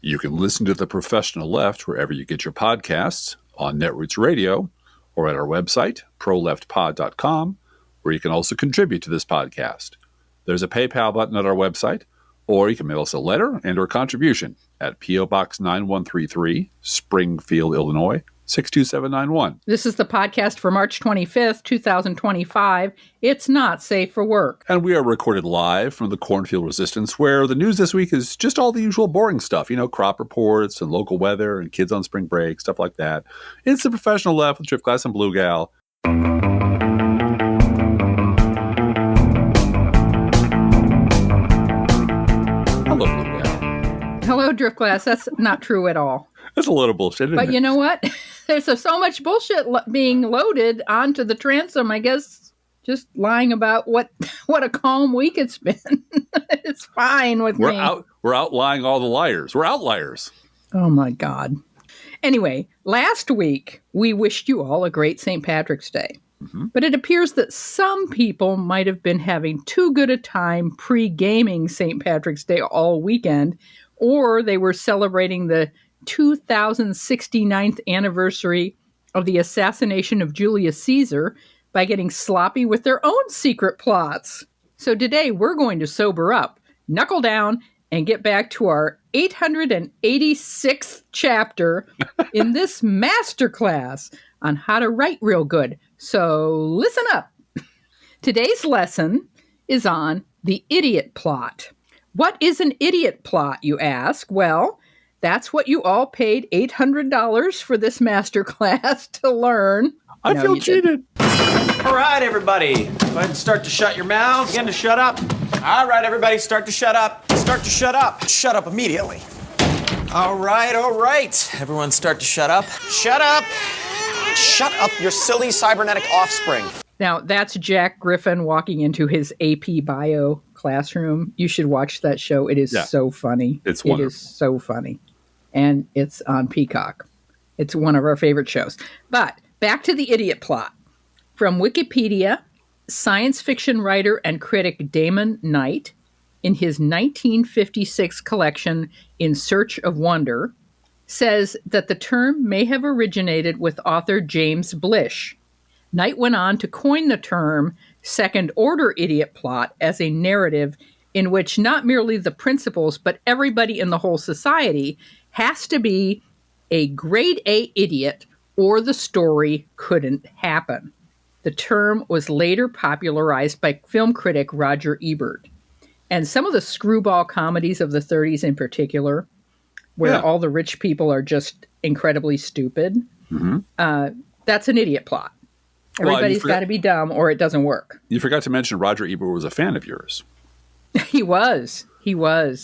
You can listen to The Professional Left wherever you get your podcasts, on Netroots Radio, or at our website, proleftpod.com, where you can also contribute to this podcast. There's a PayPal button at our website, or you can mail us a letter and or contribution at P.O. Box 9133, Springfield, Illinois, 62791. This is the podcast for March 25th, 2025. It's not safe for work. And we are recorded live from the Cornfield Resistance, where the news this week is just all the usual boring stuff. You know, crop reports and local weather and kids on spring break, stuff like that. It's The Professional Left with Driftglass and Blue Gal. Hello, Blue Gal. Hello, Driftglass. That's not true at all. That's a little bullshit, isn't it? But you know what? There's so much bullshit being loaded onto the transom, I guess, just lying about what a calm week it's been. It's fine with me. We're outlying all the liars. We're outliers. Oh, my God. Anyway, last week, we wished you all a great St. Patrick's Day. Mm-hmm. But it appears that some people might have been having too good a time pre-gaming St. Patrick's Day all weekend, or they were celebrating the 2069th anniversary of the assassination of Julius Caesar by getting sloppy with their own secret plots. So today we're going to sober up, knuckle down, and get back to our 886th chapter in this masterclass on how to write real good. So listen up. Today's lesson is on the idiot plot. What is an idiot plot, you ask? Well, that's what you all paid $800 for this masterclass to learn. I feel cheated. All right, everybody. Go ahead and start to shut your mouths. Begin to shut up. All right, everybody, start to shut up. Start to shut up. Shut up immediately. All right, all right. Everyone start to shut up. Shut up. Shut up, your silly cybernetic offspring. Now, that's Jack Griffin walking into his AP Bio classroom. You should watch that show. It is so funny. It's wonderful. It is so funny. And it's on Peacock. It's one of our favorite shows. But back to the idiot plot. From Wikipedia, science fiction writer and critic Damon Knight, in his 1956 collection In Search of Wonder, says that the term may have originated with author James Blish. Knight went on to coin the term second-order idiot plot as a narrative in which not merely the principals, but everybody in the whole society has to be a grade A idiot or the story couldn't happen. The term was later popularized by film critic Roger Ebert. And some of the screwball comedies of the 30s in particular, where all the rich people are just incredibly stupid, that's an idiot plot. Everybody's got to be dumb or it doesn't work. You forgot to mention Roger Ebert was a fan of yours. He was.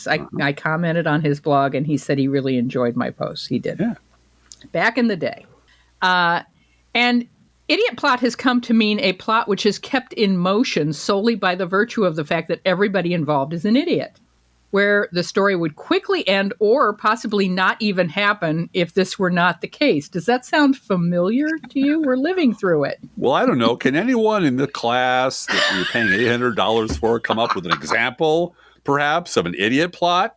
I commented on his blog, and he said he really enjoyed my posts. He did. Yeah. Back in the day. And idiot plot has come to mean a plot which is kept in motion solely by the virtue of the fact that everybody involved is an idiot, where the story would quickly end or possibly not even happen if this were not the case. Does that sound familiar to you? We're living through it. Well, I don't know. Can anyone in the class that you're paying $800 for come up with an example, perhaps, of an idiot plot?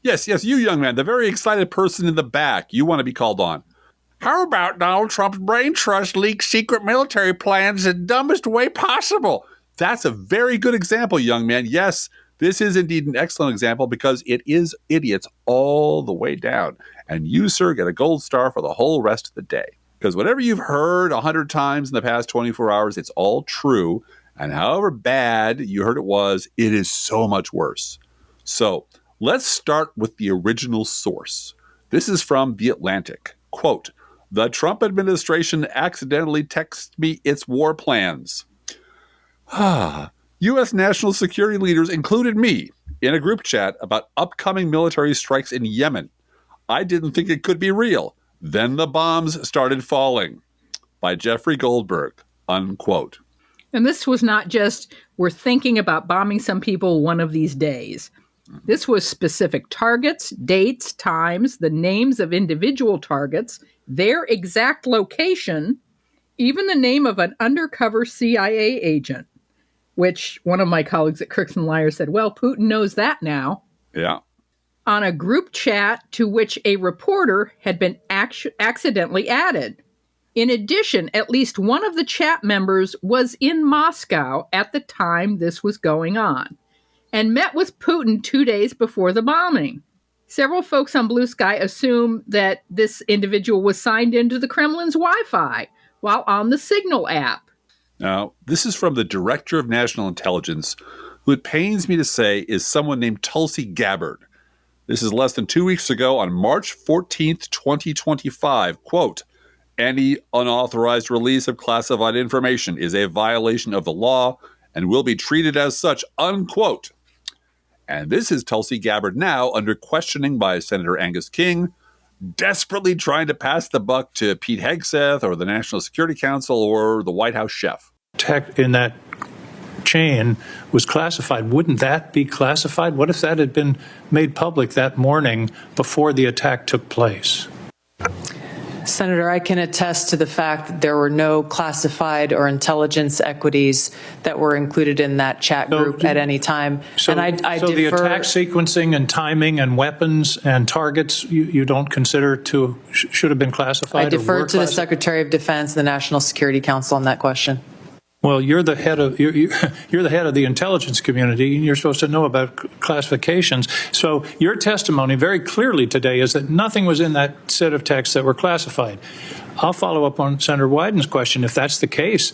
Yes, you young man, the very excited person in the back. You want to be called on. How about Donald Trump's brain trust leaks secret military plans the dumbest way possible? That's a very good example, young man. Yes, this is indeed an excellent example because it is idiots all the way down. And you, sir, get a gold star for the whole rest of the day. Because whatever you've heard 100 times in the past 24 hours, it's all true. And however bad you heard it was, it is so much worse. So let's start with the original source. This is from The Atlantic. Quote, "The Trump administration accidentally texted me its war plans. U.S. national security leaders included me in a group chat about upcoming military strikes in Yemen. I didn't think it could be real. Then the bombs started falling." By Jeffrey Goldberg, unquote. And this was not just, we're thinking about bombing some people one of these days. This was specific targets, dates, times, the names of individual targets, their exact location, even the name of an undercover CIA agent, which one of my colleagues at Crooks and Liars said, well, Putin knows that now. Yeah. On a group chat to which a reporter had been accidentally added. In addition, at least one of the chat members was in Moscow at the time this was going on and met with Putin 2 days before the bombing. Several folks on Blue Sky assume that this individual was signed into the Kremlin's Wi-Fi while on the Signal app. Now, this is from the Director of National Intelligence, who it pains me to say is someone named Tulsi Gabbard. This is less than 2 weeks ago on March 14th, 2025. Quote, any unauthorized release of classified information is a violation of the law and will be treated as such, unquote. And this is Tulsi Gabbard now under questioning by Senator Angus King, desperately trying to pass the buck to Pete Hegseth or the National Security Council or the White House chef. Tech in that chain was classified. Wouldn't that be classified? What if that had been made public that morning before the attack took place? Senator, I can attest to the fact that there were no classified or intelligence equities that were included in that chat group at any time. So, and I so the attack sequencing and timing and weapons and targets you don't consider to should have been classified? I defer to the Secretary of Defense and the National Security Council on that question. Well, you're the head of the intelligence community, and you're supposed to know about classifications. So your testimony very clearly today is that nothing was in that set of texts that were classified. I'll follow up on Senator Wyden's question. If that's the case,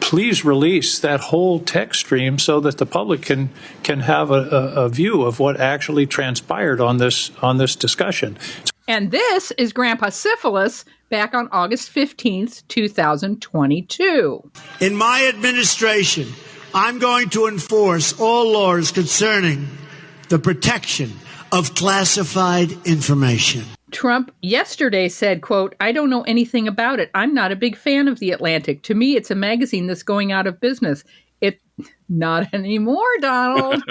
please release that whole text stream so that the public can have a view of what actually transpired on this discussion. And this is Grandpa Syphilis back on August 15th, 2022. In my administration, I'm going to enforce all laws concerning the protection of classified information. Trump yesterday said, quote, I don't know anything about it. I'm not a big fan of The Atlantic. To me, it's a magazine that's going out of business. Not anymore, Donald.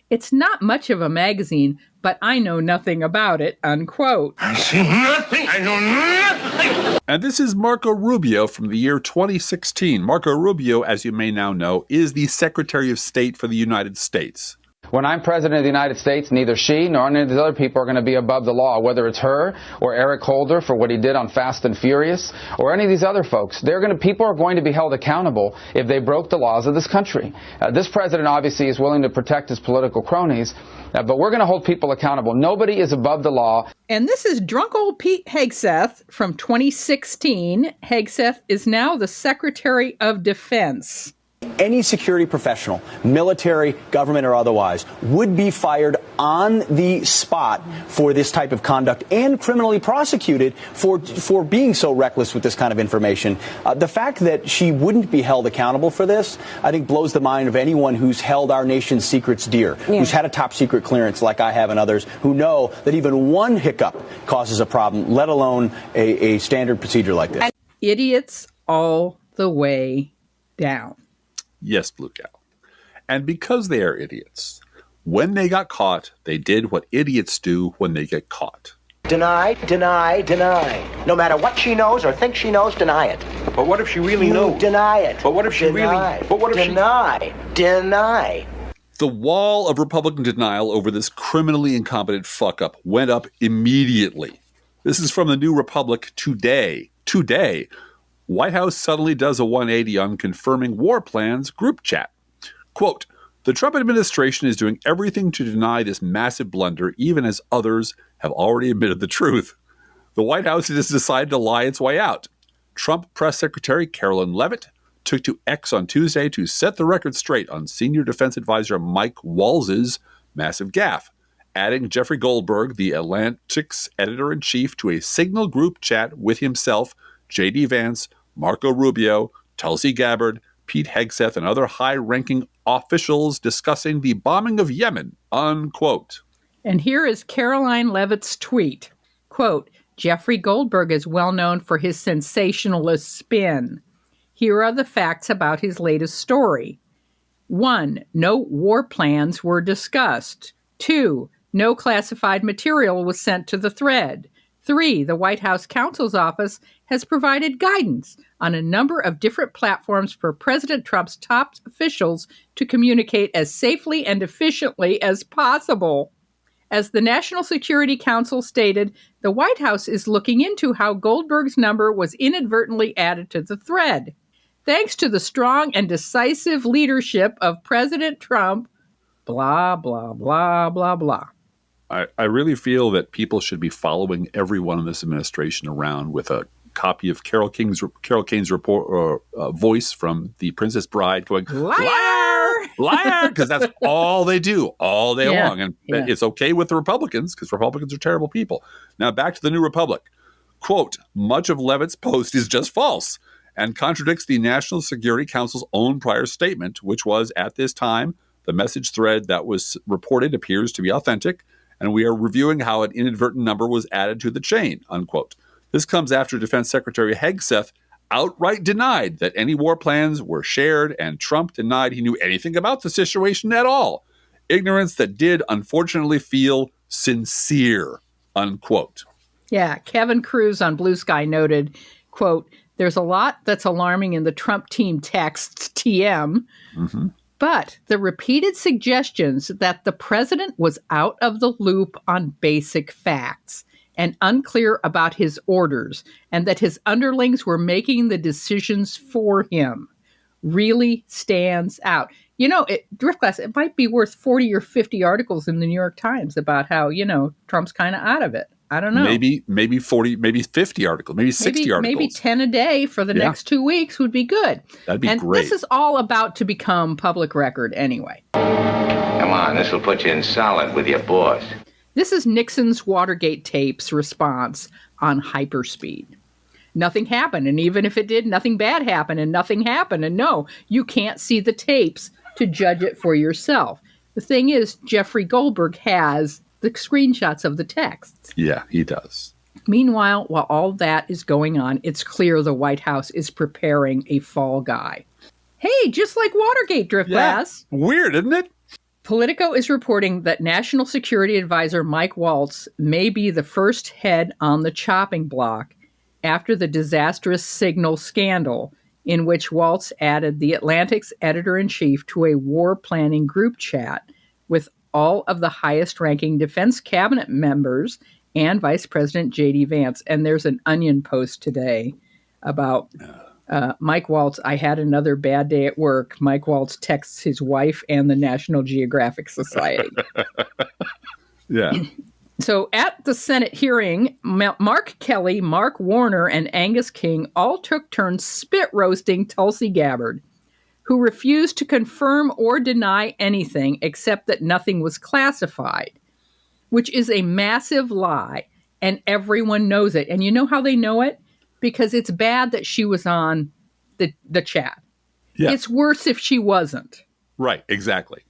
It's not much of a magazine, but I know nothing about it, unquote. I see nothing. I know nothing. And this is Marco Rubio from the year 2016. Marco Rubio, as you may now know, is the Secretary of State for the United States. When I'm president of the United States, neither she nor any of these other people are going to be above the law, whether it's her or Eric Holder for what he did on Fast and Furious or any of these other folks. People are going to be held accountable if they broke the laws of this country. This president obviously is willing to protect his political cronies, but we're going to hold people accountable. Nobody is above the law. And this is drunk old Pete Hegseth from 2016. Hegseth is now the Secretary of Defense. Any security professional, military, government, or otherwise, would be fired on the spot for this type of conduct and criminally prosecuted for being so reckless with this kind of information. The fact that she wouldn't be held accountable for this, I think, blows the mind of anyone who's held our nation's secrets dear, who's had a top secret clearance like I have and others, who know that even one hiccup causes a problem, let alone a standard procedure like this. Idiots all the way down. Yes, Blue Cow. And because they are idiots, when they got caught, they did what idiots do when they get caught. Deny, deny, deny. No matter what she knows or thinks she knows, deny it. But what if she really knows? Deny it. But what if she deny. really... But what if deny. Deny. The wall of Republican denial over this criminally incompetent fuck-up went up immediately. This is from the New Republic today. Today, White House suddenly does a 180 on confirming war plans group chat. Quote, the Trump administration is doing everything to deny this massive blunder, even as others have already admitted the truth. The White House has decided to lie its way out. Trump Press Secretary Carolyn Leavitt took to X on Tuesday to set the record straight on Senior Defense Advisor Mike Walz's massive gaffe, adding Jeffrey Goldberg, the Atlantic's editor-in-chief, to a Signal group chat with himself, J.D. Vance, Marco Rubio, Tulsi Gabbard, Pete Hegseth, and other high-ranking officials discussing the bombing of Yemen, unquote. And here is Caroline Leavitt's tweet. Quote, Jeffrey Goldberg is well known for his sensationalist spin. Here are the facts about his latest story. 1. No war plans were discussed. 2. No classified material was sent to the thread. 3, the White House counsel's office has provided guidance on a number of different platforms for President Trump's top officials to communicate as safely and efficiently as possible. As the National Security Council stated, the White House is looking into how Goldberg's number was inadvertently added to the thread. Thanks to the strong and decisive leadership of President Trump, blah, blah, blah, blah, blah. I really feel that people should be following everyone in this administration around with a copy of Carol Kane's report voice from The Princess Bride going, liar, liar, because that's all they do all day long. And it's okay with the Republicans because Republicans are terrible people. Now back to the New Republic. Quote, much of Levitt's post is just false and contradicts the National Security Council's own prior statement, which was, at this time, the message thread that was reported appears to be authentic, and we are reviewing how an inadvertent number was added to the chain, unquote. This comes after Defense Secretary Hegseth outright denied that any war plans were shared, and Trump denied he knew anything about the situation at all. Ignorance that did, unfortunately, feel sincere, unquote. Yeah, Kevin Cruz on Blue Sky noted, quote, there's a lot that's alarming in the Trump team texts, TM, but the repeated suggestions that the president was out of the loop on basic facts and unclear about his orders and that his underlings were making the decisions for him really stands out. You know, Driftglass, it might be worth 40 or 50 articles in the New York Times about how, Trump's kind of out of it. I don't know. Maybe 40, maybe 50 articles, maybe 60 articles. Maybe 10 a day for the next 2 weeks would be good. That'd be great. And this is all about to become public record anyway. Come on, this will put you in solid with your boss. This is Nixon's Watergate tapes response on hyperspeed. Nothing happened, and even if it did, nothing bad happened, and nothing happened. And no, you can't see the tapes to judge it for yourself. The thing is, Jeffrey Goldberg has the screenshots of the texts. Yeah, he does. Meanwhile, while all that is going on, it's clear the White House is preparing a fall guy. Hey, just like Watergate, Driftglass. Yeah. Weird, isn't it? Politico is reporting that National Security Advisor Mike Waltz may be the first head on the chopping block after the disastrous Signal scandal, in which Waltz added the Atlantic's editor-in-chief to a war planning group chat with all of the highest-ranking defense cabinet members and Vice President J.D. Vance. And there's an Onion post today about Mike Waltz. I had another bad day at work. Mike Waltz texts his wife and the National Geographic Society. Yeah. So at the Senate hearing, Mark Kelly, Mark Warner, and Angus King all took turns spit roasting Tulsi Gabbard, who refused to confirm or deny anything except that nothing was classified, which is a massive lie, and everyone knows it. And you know how they know it? Because it's bad that she was on the chat. Yeah. It's worse if she wasn't. Right, exactly.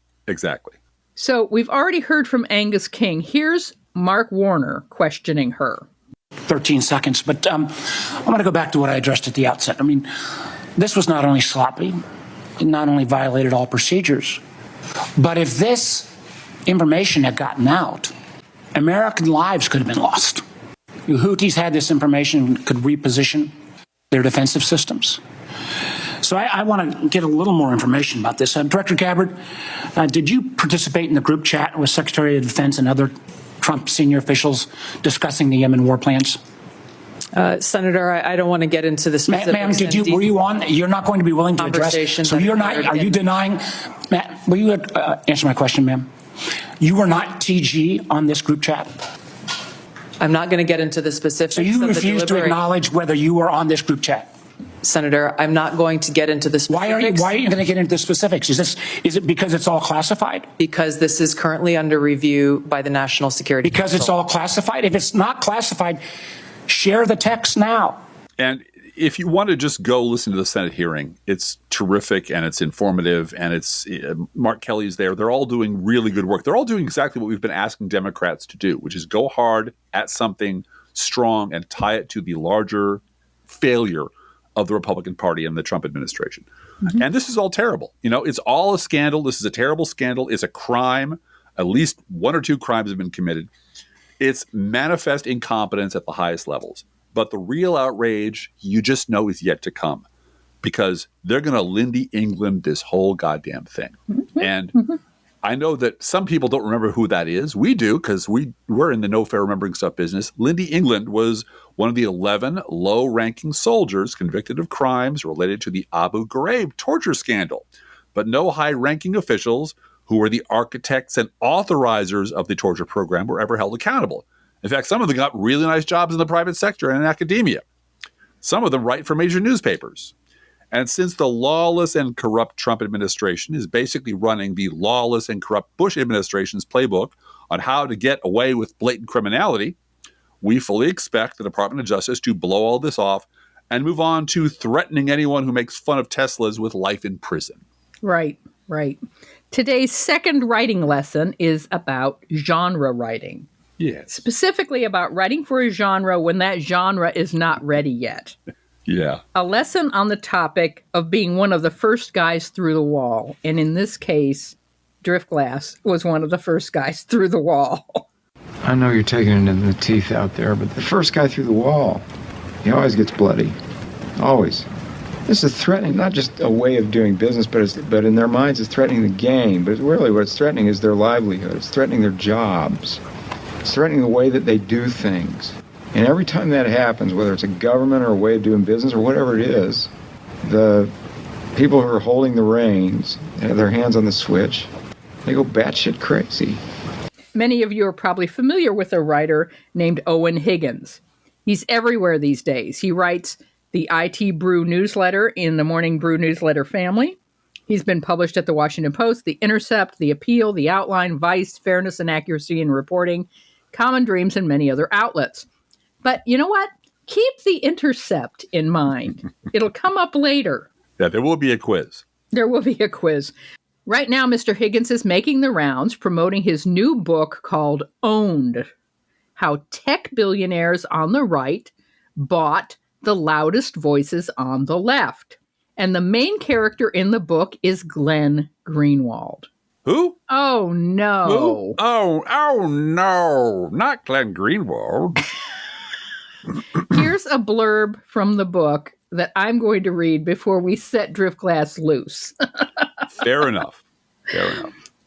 So we've already heard from Angus King. Here's Mark Warner questioning her. 13 seconds, but I want to go back to what I addressed at the outset. I mean, this was not only sloppy, it not only violated all procedures, but if this information had gotten out, American lives could have been lost. The Houthis had this information, could reposition their defensive systems. So I want to get a little more information about this. Director Gabbard, did you participate in the group chat with Secretary of Defense and other Trump senior officials discussing the Yemen war plans? Senator, I don't want to get into the specifics. Ma'am, were you on? You're not going to be willing to address. So you're not. Are you denying? Will you answer my question, ma'am? You were not TG on this group chat. I'm not going to get into the specifics. So you refuse to acknowledge whether you were on this group chat. Senator, I'm not going to get into the specifics. Why are you going to get into the specifics? Is it because it's all classified? Because this is currently under review by the National Security Council. Because it's all classified? If it's not classified, share the text now. And if you want to just go listen to the Senate hearing, it's terrific and it's informative and it's Mark Kelly's there. They're all doing really good work. They're all doing exactly what we've been asking Democrats to do, which is go hard at something strong and tie it to the larger failure of the Republican Party and the Trump administration. Mm-hmm. And this is all terrible. It's all a scandal. This is a terrible scandal. It's a crime. At least one or two crimes have been committed. It's manifest incompetence at the highest levels. But the real outrage, you just know, is yet to come, because they're going to Lindy England this whole goddamn thing. And I know that some people don't remember who that is. We do, because we're in the no fair remembering stuff business. Lindy England was one of the 11 low-ranking soldiers convicted of crimes related to the Abu Ghraib torture scandal. But no high-ranking officials who were the architects and authorizers of the torture program were ever held accountable. In fact, some of them got really nice jobs in the private sector and in academia. Some of them write for major newspapers. And since the lawless and corrupt Trump administration is basically running the lawless and corrupt Bush administration's playbook on how to get away with blatant criminality, we fully expect the Department of Justice to blow all this off and move on to threatening anyone who makes fun of Teslas with life in prison. Right. Today's second writing lesson is about genre writing. Yes. Specifically about writing for a genre when that genre is not ready yet. Yeah. A lesson on the topic of being one of the first guys through the wall. And in this case, Driftglass was one of the first guys through the wall. I know you're taking it in the teeth out there, but the first guy through the wall, he always gets bloody. Always. This is threatening, not just a way of doing business, but in their minds it's threatening the game. But really what it's threatening is their livelihood. It's threatening their jobs. It's threatening the way that they do things. And every time that happens, whether it's a government or a way of doing business or whatever it is, the people who are holding the reins, have their hands on the switch, they go batshit crazy. Many of you are probably familiar with a writer named Owen Higgins. He's everywhere these days. He writes the IT Brew newsletter in the Morning Brew newsletter family. He's been published at the Washington Post, The Intercept, The Appeal, The Outline, Vice, Fairness and Accuracy in Reporting, Common Dreams, and many other outlets. But you know what? Keep The Intercept in mind. It'll come up later. Yeah, there will be a quiz. There will be a quiz. Right now, Mr. Higgins is making the rounds promoting his new book called Owned: How Tech Billionaires on the Right Bought the Loudest Voices on the Left. And the main character in the book is Glenn Greenwald. Who? Oh, no. Who? Oh, no. Not Glenn Greenwald. Here's a blurb from the book that I'm going to read before we set Driftglass loose. Fair enough.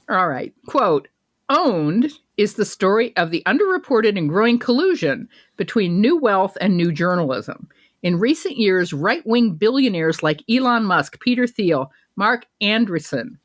All right. Quote, Owned is the story of the underreported and growing collusion between new wealth and new journalism. In recent years, right-wing billionaires like Elon Musk, Peter Thiel, Mark Andreessen,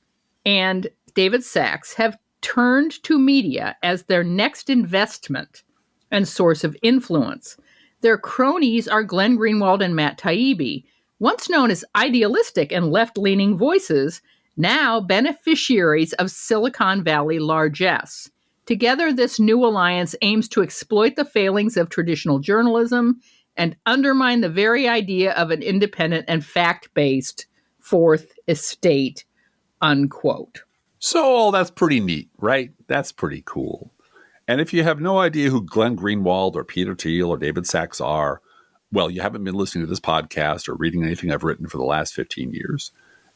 and David Sachs have turned to media as their next investment and source of influence. Their cronies are Glenn Greenwald and Matt Taibbi, once known as idealistic and left-leaning voices, now beneficiaries of Silicon Valley largesse. Together, this new alliance aims to exploit the failings of traditional journalism and undermine the very idea of an independent and fact-based fourth estate, unquote. So that's pretty neat, right? That's pretty cool. And if you have no idea who Glenn Greenwald or Peter Thiel or David Sachs are, well, you haven't been listening to this podcast or reading anything I've written for the last 15 years.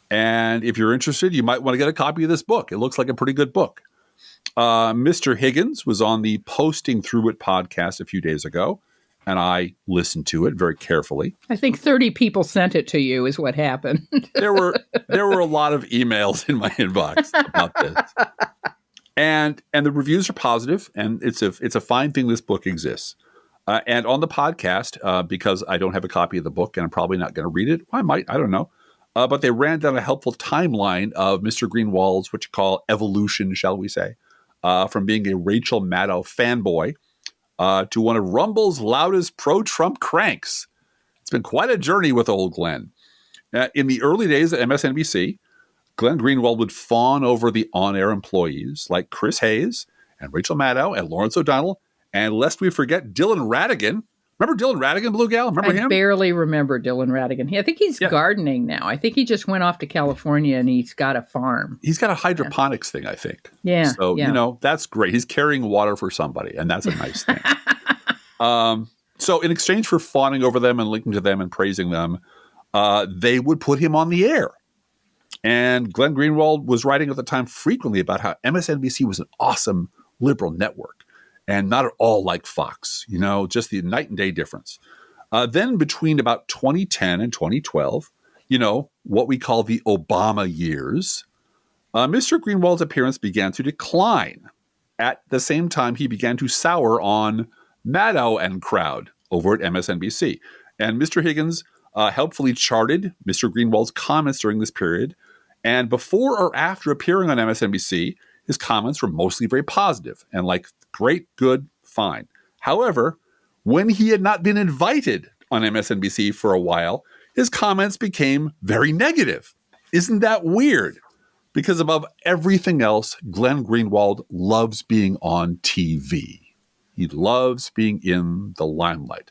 And if you're interested, you might want to get a copy of this book. It looks like a pretty good book. Mr. Higgins was on the Posting Through It podcast a few days ago, and I listened to it very carefully. I think 30 people sent it to you is what happened. There were a lot of emails in my inbox about this. And the reviews are positive, and it's a fine thing this book exists. And on the podcast, because I don't have a copy of the book and I'm probably not going to read it, I might, I don't know. But they ran down a helpful timeline of Mr. Greenwald's, what you call evolution, shall we say, from being a Rachel Maddow fanboy to one of Rumble's loudest pro-Trump cranks. It's been quite a journey with old Glenn. In the early days at MSNBC, Glenn Greenwald would fawn over the on-air employees like Chris Hayes and Rachel Maddow and Lawrence O'Donnell, and lest we forget Dylan Ratigan. Remember Dylan Ratigan, Blue Gal? Remember him? I barely remember Dylan Ratigan. I think he's gardening now. I think he just went off to California and he's got a farm. He's got a hydroponics thing, I think. Yeah. So, you know, that's great. He's carrying water for somebody, and that's a nice thing. So in exchange for fawning over them and linking to them and praising them, they would put him on the air. And Glenn Greenwald was writing at the time frequently about how MSNBC was an awesome liberal network. and not at all like Fox, just the night and day difference. Then between about 2010 and 2012, what we call the Obama years, Mr. Greenwald's appearance began to decline. At the same time, he began to sour on Maddow and crowd over at MSNBC. And Mr. Higgins helpfully charted Mr. Greenwald's comments during this period. And before or after appearing on MSNBC, his comments were mostly very positive and like, great, good, fine. However, when he had not been invited on MSNBC for a while, his comments became very negative. Isn't that weird? Because above everything else, Glenn Greenwald loves being on TV. He loves being in the limelight.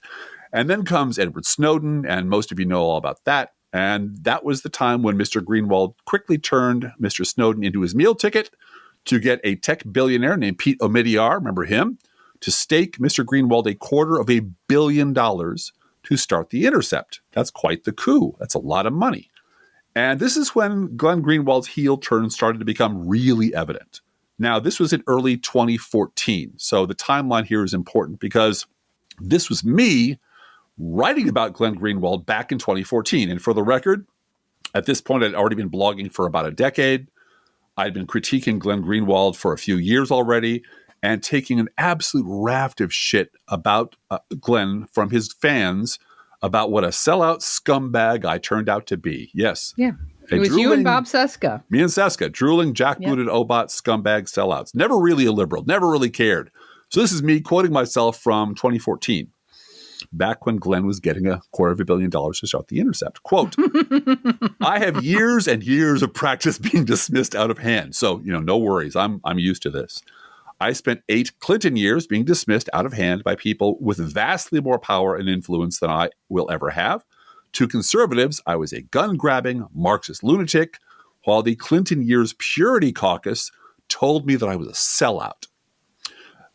And then comes Edward Snowden, and most of you know all about that. And that was the time when Mr. Greenwald quickly turned Mr. Snowden into his meal ticket to get a tech billionaire named Pete Omidyar, remember him, to stake Mr. Greenwald $250 million to start The Intercept. That's quite the coup. That's a lot of money. And this is when Glenn Greenwald's heel turn started to become really evident. Now, this was in early 2014. So the timeline here is important because this was me writing about Glenn Greenwald back in 2014. And for the record, at this point, I'd already been blogging for about a decade. I'd been critiquing Glenn Greenwald for a few years already and taking an absolute raft of shit about Glenn from his fans about what a sellout scumbag I turned out to be. Yes. Yeah. It was you and Bob Seska. Me and Seska, drooling, jackbooted, Obot, scumbag sellouts. Never really a liberal, never really cared. So this is me quoting myself from 2014, back when Glenn was getting $250 million to start The Intercept. Quote, I have years and years of practice being dismissed out of hand. So, no worries. I'm used to this. I spent 8 Clinton years being dismissed out of hand by people with vastly more power and influence than I will ever have. To conservatives, I was a gun-grabbing Marxist lunatic, while the Clinton years Purity Caucus told me that I was a sellout.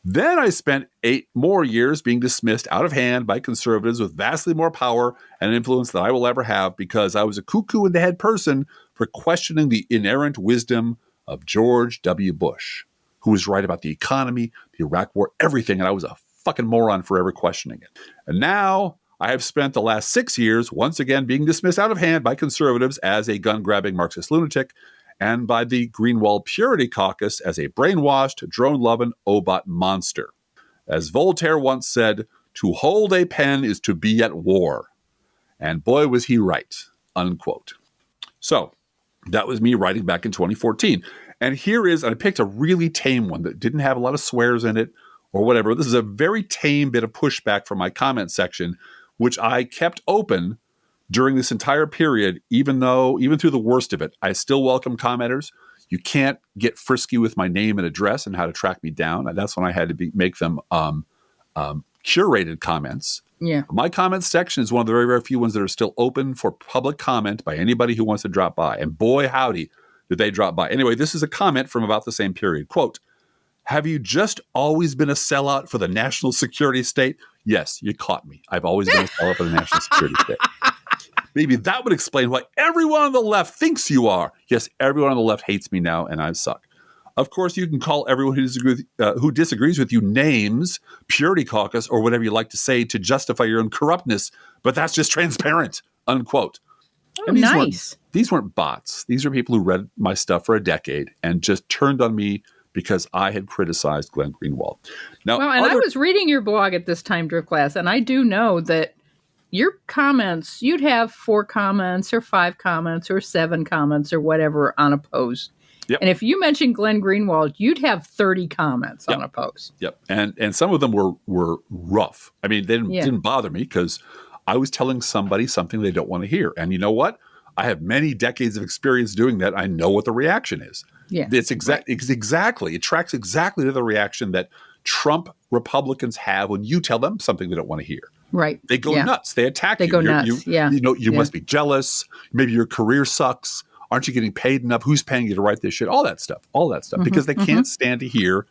Then I spent 8 more years being dismissed out of hand by conservatives with vastly more power and influence than I will ever have because I was a cuckoo in the head person for questioning the inerrant wisdom of George W. Bush, who was right about the economy, the Iraq War, everything, and I was a fucking moron for ever questioning it. And now I have spent the last 6 years once again being dismissed out of hand by conservatives as a gun-grabbing Marxist lunatic and by the Greenwald Purity Caucus as a brainwashed, drone-loving Obot monster. As Voltaire once said, to hold a pen is to be at war. And boy, was he right, unquote. So that was me writing back in 2014. And I picked a really tame one that didn't have a lot of swears in it or whatever. This is a very tame bit of pushback from my comment section, which I kept open during this entire period, even through the worst of it. I still welcome commenters. You can't get frisky with my name and address and how to track me down. And that's when I had to make them curated comments. Yeah. My comments section is one of the very, very few ones that are still open for public comment by anybody who wants to drop by. And boy, howdy, did they drop by. Anyway, this is a comment from about the same period. Quote, have you just always been a sellout for the national security state? Yes, you caught me. I've always been a sellout for the national security state. Maybe that would explain why everyone on the left thinks you are. Yes, everyone on the left hates me now, and I suck. Of course, you can call everyone who disagrees with you names, Purity Caucus, or whatever you like to say to justify your own corruptness, but that's just transparent, unquote. Oh, and nice. These weren't bots. These are people who read my stuff for a decade and just turned on me because I had criticized Glenn Greenwald. Now, I was reading your blog at this time, Drift Class, and I do know that your comments, you'd have 4 comments or 5 comments or 7 comments or whatever on a post. Yep. And if you mentioned Glenn Greenwald, you'd have 30 comments on a post. Yep. And some of them were rough. I mean, they didn't bother me because I was telling somebody something they don't want to hear. And you know what? I have many decades of experience doing that. I know what the reaction is. Yeah. It tracks exactly to the reaction that Trump Republicans have when you tell them something they don't want to hear. Right. They go nuts. They attack you. They go nuts. You must be jealous. Maybe your career sucks. Aren't you getting paid enough? Who's paying you to write this shit? All that stuff. Because they can't stand to hear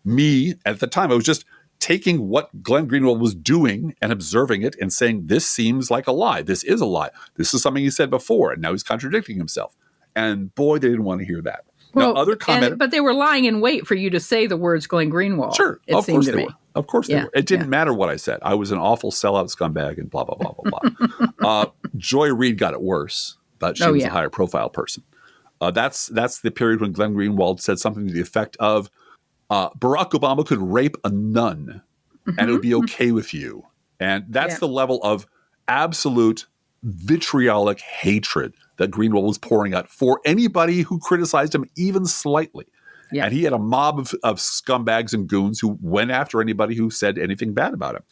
me at the time. I was just taking what Glenn Greenwald was doing and observing it and saying, this seems like a lie. This is a lie. This is something he said before, and now he's contradicting himself. And boy, they didn't want to hear that. Well, now, other commentators, but they were lying in wait for you to say the words Glenn Greenwald. sure, it of seemed course to they me. were. Of course they were. It didn't matter what I said. I was an awful sellout scumbag and blah, blah, blah, blah, blah. Joy Reid got it worse, but she was a higher profile person. That's the period when Glenn Greenwald said something to the effect of, Barack Obama could rape a nun and it would be okay with you. And that's the level of absolute vitriolic hatred that Greenwald was pouring out for anybody who criticized him even slightly. Yeah. And he had a mob of scumbags and goons who went after anybody who said anything bad about him.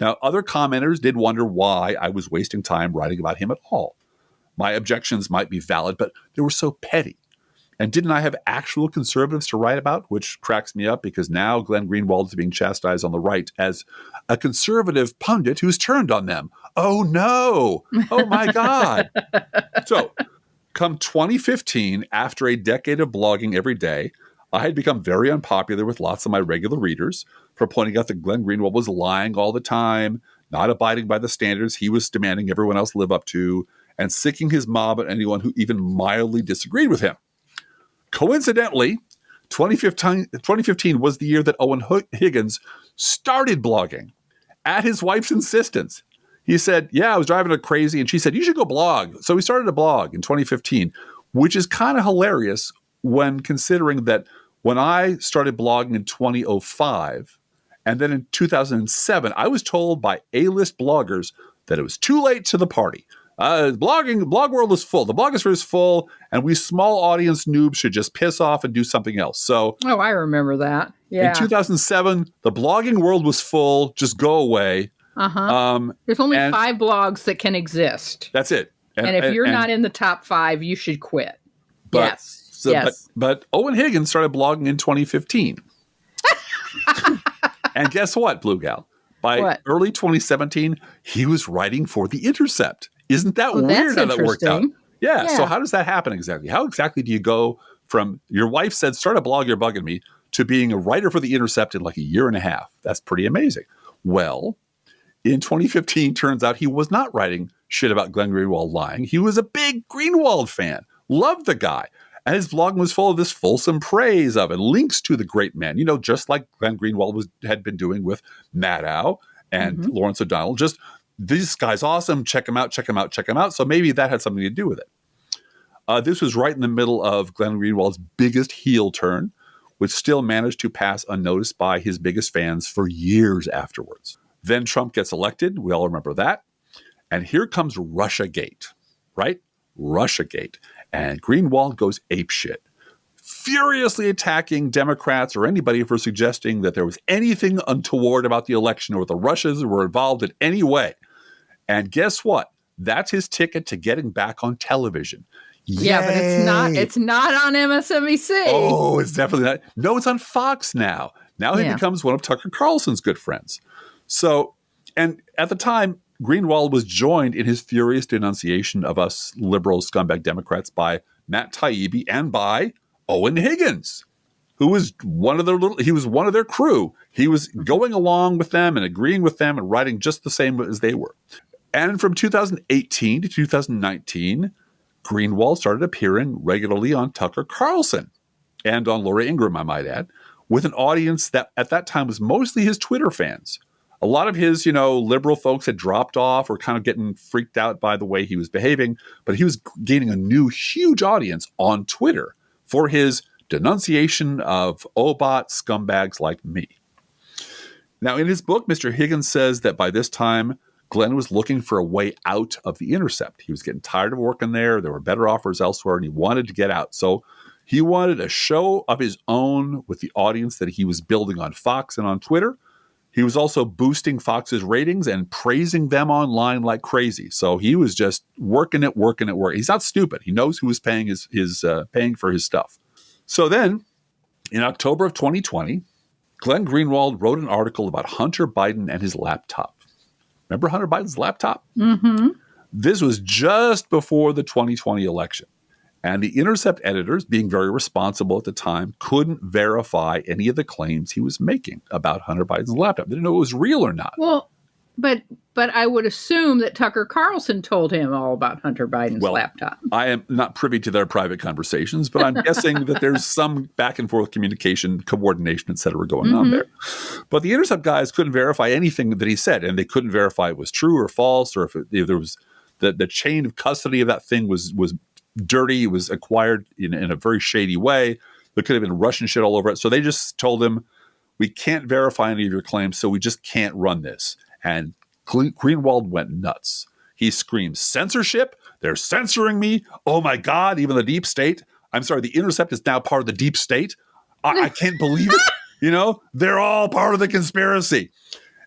Now, other commenters did wonder why I was wasting time writing about him at all. My objections might be valid, but they were so petty. And didn't I have actual conservatives to write about? Which cracks me up because now Glenn Greenwald is being chastised on the right as a conservative pundit who's turned on them. Oh, no. Oh, my God. So come 2015, after a decade of blogging every day, I had become very unpopular with lots of my regular readers for pointing out that Glenn Greenwald was lying all the time, not abiding by the standards he was demanding everyone else live up to, and sicking his mob at anyone who even mildly disagreed with him. Coincidentally, 2015 was the year that Owen Higgins started blogging at his wife's insistence. He said, I was driving her crazy, and she said, you should go blog. So he started a blog in 2015, which is kind of hilarious when considering that when I started blogging in 2005, and then in 2007, I was told by A-list bloggers that it was too late to the party. Blog world is full. The blogosphere is full, and we small audience noobs should just piss off and do something else. So, I remember that. Yeah. In 2007, the blogging world was full. Just go away. There's only 5 blogs that can exist. That's it. And if you're not in the top 5, you should quit. But Owen Higgins started blogging in 2015. And guess what, Blue Gal? By early 2017, he was writing for The Intercept. Isn't that weird how that worked out? Yeah. So how does that happen exactly? How exactly do you go from your wife said, start a blog, you're bugging me, to being a writer for The Intercept in like a year and a half? That's pretty amazing. Well, in 2015, turns out he was not writing shit about Glenn Greenwald lying. He was a big Greenwald fan, loved the guy. And his blog was full of this fulsome praise of and links to the great man, just like Glenn Greenwald had been doing with Maddow and Lawrence O'Donnell. Just, this guy's awesome. Check him out, check him out, check him out. So maybe that had something to do with it. This was right in the middle of Glenn Greenwald's biggest heel turn, which still managed to pass unnoticed by his biggest fans for years afterwards. Then Trump gets elected. We all remember that. And here comes Russiagate, right? Russiagate. And Greenwald goes apeshit, furiously attacking Democrats or anybody for suggesting that there was anything untoward about the election or the Russians were involved in any way. And guess what? That's his ticket to getting back on television. Yeah, but it's not on MSNBC. Oh, it's definitely not. No, it's on Fox now. Now he becomes one of Tucker Carlson's good friends. So, and at the time, Greenwald was joined in his furious denunciation of us liberal scumbag Democrats by Matt Taibbi and by Owen Higgins, who was one of their crew. He was going along with them and agreeing with them and writing just the same as they were. And from 2018 to 2019, Greenwald started appearing regularly on Tucker Carlson and on Laura Ingraham, I might add, with an audience that at that time was mostly his Twitter fans. A lot of his, liberal folks had dropped off or kind of getting freaked out by the way he was behaving, but he was gaining a new huge audience on Twitter for his denunciation of Obot scumbags like me. Now, in his book, Mr. Higgins says that by this time, Glenn was looking for a way out of The Intercept. He was getting tired of working there. There were better offers elsewhere, and he wanted to get out. So he wanted a show of his own with the audience that he was building on Fox and on Twitter. He was also boosting Fox's ratings and praising them online like crazy. So he was just working it. He's not stupid. He knows who is paying paying for his stuff. So then, in October of 2020, Glenn Greenwald wrote an article about Hunter Biden and his laptop. Remember Hunter Biden's laptop? Mm-hmm. This was just before the 2020 election. And the Intercept editors, being very responsible at the time, couldn't verify any of the claims he was making about Hunter Biden's laptop. They didn't know it was real or not. Well, But I would assume that Tucker Carlson told him all about Hunter Biden's laptop. I am not privy to their private conversations, but I'm guessing that there's some back and forth communication, coordination, et cetera, going on there. But the Intercept guys couldn't verify anything that he said, and they couldn't verify it was true or false, or if there was the chain of custody of that thing was dirty. It was acquired in a very shady way. There could have been Russian shit all over it. So they just told him, we can't verify any of your claims, so we just can't run this. And Greenwald went nuts. He screamed, censorship? They're censoring me? Oh my God, even the deep state. I'm sorry, the Intercept is now part of the deep state. I can't believe it. They're all part of the conspiracy.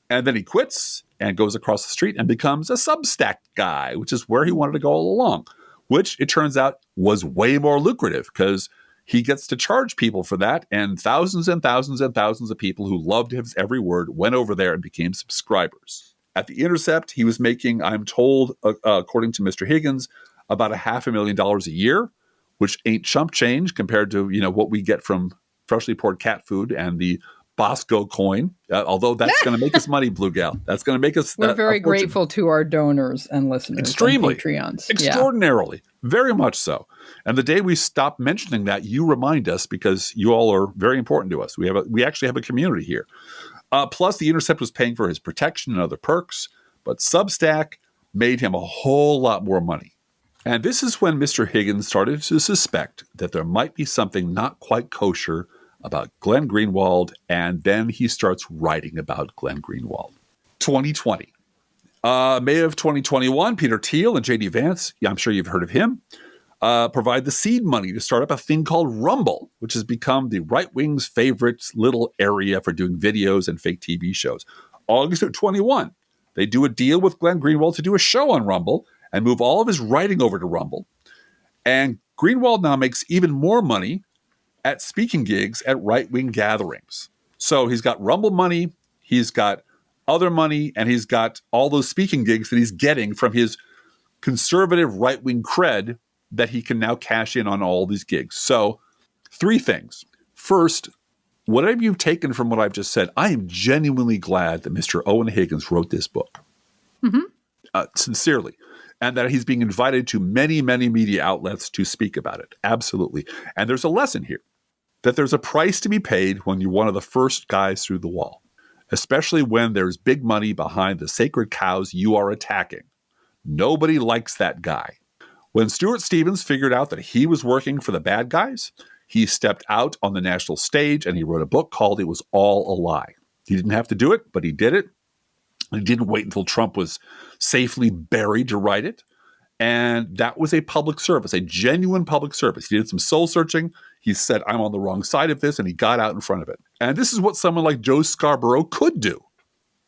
And then he quits and goes across the street and becomes a Substack guy, which is where he wanted to go all along, which it turns out was way more lucrative because he gets to charge people for that. And thousands and thousands and thousands of people who loved his every word went over there and became subscribers. At the Intercept, he was making, I'm told, according to Mr. Higgins, about $500,000 a year, which ain't chump change compared to what we get from freshly poured cat food and the Bosco coin. Although that's going to make us money, Blue Gal. That's going to make us. We're very grateful to our donors and listeners. Extremely, and Patreons, extraordinarily, very much so. And the day we stop mentioning that, you remind us because you all are very important to us. We actually have a community here. Plus, the Intercept was paying for his protection and other perks, but Substack made him a whole lot more money. And this is when Mr. Higgins started to suspect that there might be something not quite kosher about Glenn Greenwald, and then he starts writing about Glenn Greenwald. 2020. May of 2021, Peter Thiel and J.D. Vance, I'm sure you've heard of him, provide the seed money to start up a thing called Rumble, which has become the right wing's favorite little area for doing videos and fake TV shows. August of 21, they do a deal with Glenn Greenwald to do a show on Rumble and move all of his writing over to Rumble. And Greenwald now makes even more money at speaking gigs at right-wing gatherings. So he's got Rumble money, he's got other money, and he's got all those speaking gigs that he's getting from his conservative right-wing cred that he can now cash in on all these gigs. So 3 things. First, whatever you've taken from what I've just said, I am genuinely glad that Mr. Owen Higgins wrote this book. Sincerely. And that he's being invited to many, many media outlets to speak about it. Absolutely. And there's a lesson here that there's a price to be paid when you're one of the first guys through the wall, especially when there's big money behind the sacred cows you are attacking. Nobody likes that guy. When Stuart Stevens figured out that he was working for the bad guys, he stepped out on the national stage and he wrote a book called It Was All a Lie. He didn't have to do it, but he did it. He didn't wait until Trump was safely buried to write it. And that was a public service, a genuine public service. He did some soul searching. He said, I'm on the wrong side of this, and he got out in front of it. And this is what someone like Joe Scarborough could do.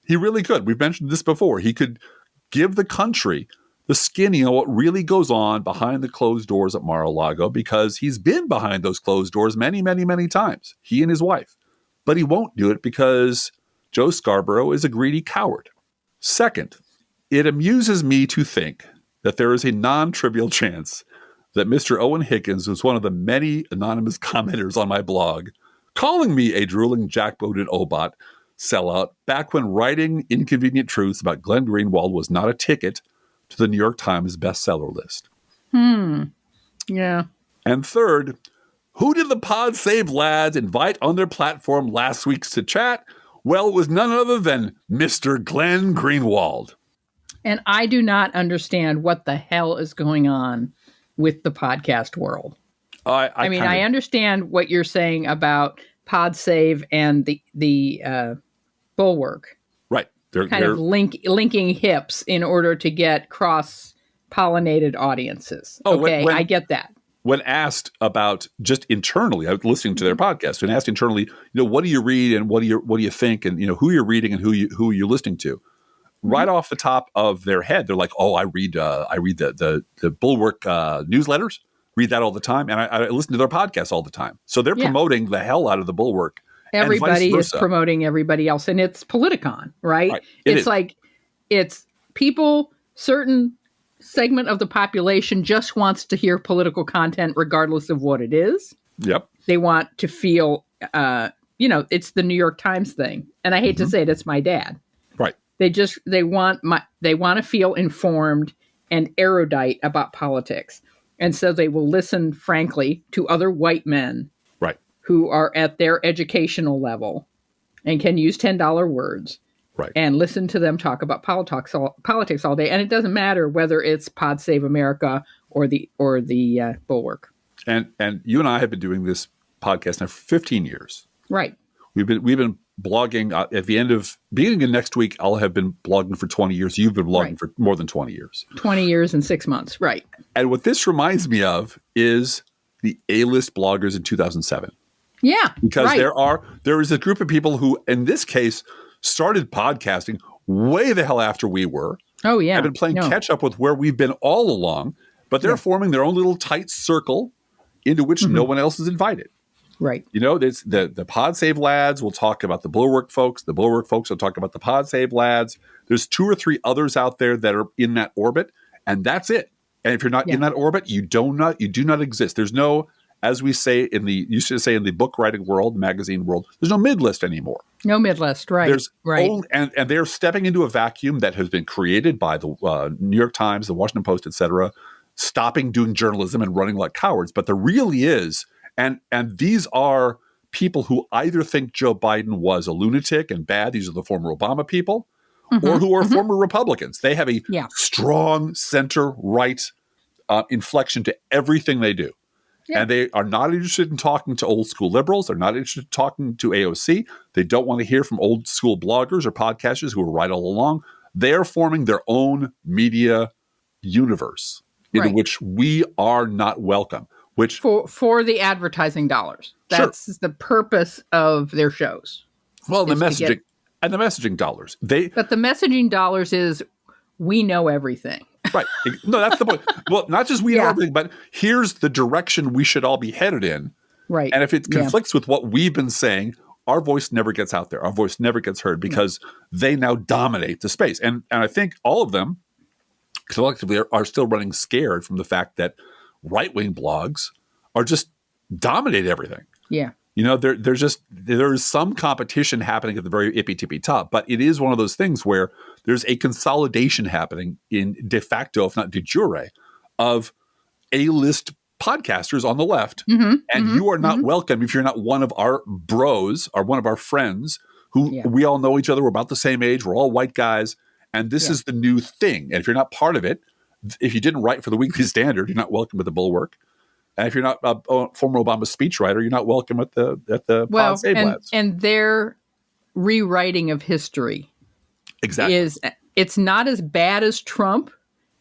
He really could. We've mentioned this before. He could give the country the skinny on what really goes on behind the closed doors at Mar-a-Lago, because he's been behind those closed doors many, many, many times, he and his wife. But he won't do it because Joe Scarborough is a greedy coward. Second, it amuses me to think that there is a non-trivial chance that Mr. Owen Higgins was one of the many anonymous commenters on my blog, calling me a drooling, jackboated Obot sellout back when writing inconvenient truths about Glenn Greenwald was not a ticket to the New York Times bestseller list. Yeah. And third, who did the Pod Save lads invite on their platform last week to chat? Well, it was none other than Mr. Glenn Greenwald. And I do not understand what the hell is going on with the podcast world. I mean, I understand what you're saying about Pod Save and the Bulwark. Right. They're linking hips in order to get cross-pollinated audiences. Okay, I get that. When asked about just internally, I was listening to their podcast, and asked internally, what do you read and what do you think, and who you're reading and who you're listening to. Right off the top of their head, they're like, "Oh, I read the Bulwark newsletters, read that all the time, and I listen to their podcasts all the time." So they're promoting the hell out of the Bulwark. Everybody is promoting everybody else, and it's Politicon, right? It's people, certain segment of the population just wants to hear political content regardless of what it is. Yep. They want to feel, it's the New York Times thing. And I hate to say it, it's my dad. Right. They want to feel informed and erudite about politics. And so they will listen, frankly, to other white men Right. who are at their educational level and can use $10 words. Right. And listen to them talk about politics all day. And it doesn't matter whether it's Pod Save America or the Bulwark. And you and I have been doing this podcast now for 15 years. Right. We've been blogging at the beginning of next week. I'll have been blogging for 20 years. You've been blogging for more than 20 years. 20 years and 6 months. Right. And what this reminds me of is the A-list bloggers in 2007. Yeah. Because right. there is a group of people who, in this case, started podcasting way the hell after we were. Oh, yeah. Have been playing catch up with where we've been all along, but they're forming their own little tight circle into which no one else is invited. Right. You know, it's the Pod Save lads will talk about the Bulwark folks. The Bulwark folks will talk about the Pod Save lads. There's 2 or 3 others out there that are in that orbit, and that's it. And if you're not in that orbit, you do not exist. There's no, as we say used to say in the book writing world, magazine world, there's no mid list anymore. No mid list, right? There's right. And they're stepping into a vacuum that has been created by the New York Times, the Washington Post, et cetera, stopping doing journalism and running like cowards. But there really is, and these are people who either think Joe Biden was a lunatic and bad. These are the former Obama people, or who are former Republicans. They have a strong center-right inflection to everything they do. Yeah. And they are not interested in talking to old school liberals. They're not interested in talking to AOC. They don't want to hear from old school bloggers or podcasters who were right all along. They're forming their own media universe into which we are not welcome. Which for the advertising dollars. That's the purpose of their shows. Well, the messaging dollars. But the messaging dollars is we know everything. Right. No, that's the point. Well, not just we know everything, but here's the direction we should all be headed in. Right. And if it conflicts with what we've been saying, our voice never gets out there. Our voice never gets heard because they now dominate the space. And I think all of them collectively are still running scared from the fact that right-wing blogs are just dominate everything. Yeah. You know, there is some competition happening at the very ippy-tippy top, but it is one of those things where there's a consolidation happening in de facto, if not de jure, of A-list podcasters on the left. And you are not welcome if you're not one of our bros or one of our friends who we all know each other. We're about the same age. We're all white guys. And this is the new thing. And if you're not part of it, if you didn't write for the Weekly Standard, you're not welcome at the Bulwark. And if you're not a former Obama speechwriter, you're not welcome at the Pod Save Labs. And their rewriting of history it's not as bad as Trump,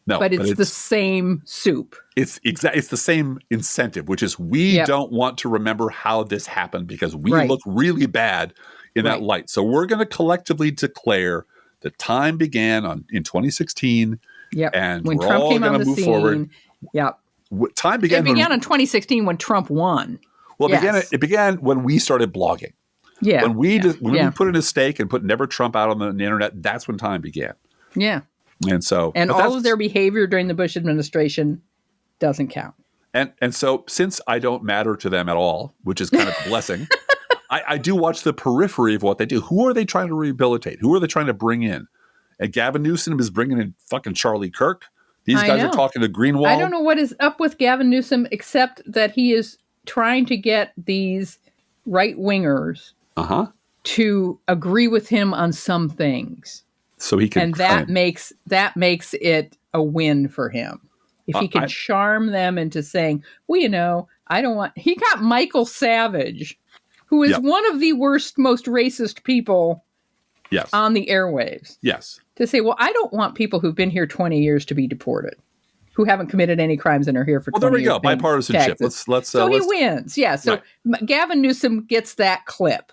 but it's the same soup. It's the same incentive, which is we don't want to remember how this happened because we look really bad in that light. So we're going to collectively declare that time began in 2016. And when we're Trump all came going on to the move scene. forward. Time began. It began in 2016 when Trump won. Well, it began when we started blogging. Yeah. When we put in a stake and put Never Trump out on the internet, that's when time began. Yeah. And all of their behavior during the Bush administration doesn't count. And so since I don't matter to them at all, which is kind of a blessing, I do watch the periphery of what they do. Who are they trying to rehabilitate? Who are they trying to bring in? And Gavin Newsom is bringing in fucking Charlie Kirk. These guys are talking to Greenwald. I don't know what is up with Gavin Newsom, except that he is trying to get these right-wingers to agree with him on some things. So he can, and that makes it a win for him. If he can charm them into saying, well, you know, I don't want. He got Michael Savage, who is one of the worst, most racist people on the airwaves. Yes. To say, well, I don't want people who've been here 20 years to be deported, who haven't committed any crimes and are here for 20 years. Well, there we go. Bipartisanship. Let's. He wins. Yeah. So Gavin Newsom gets that clip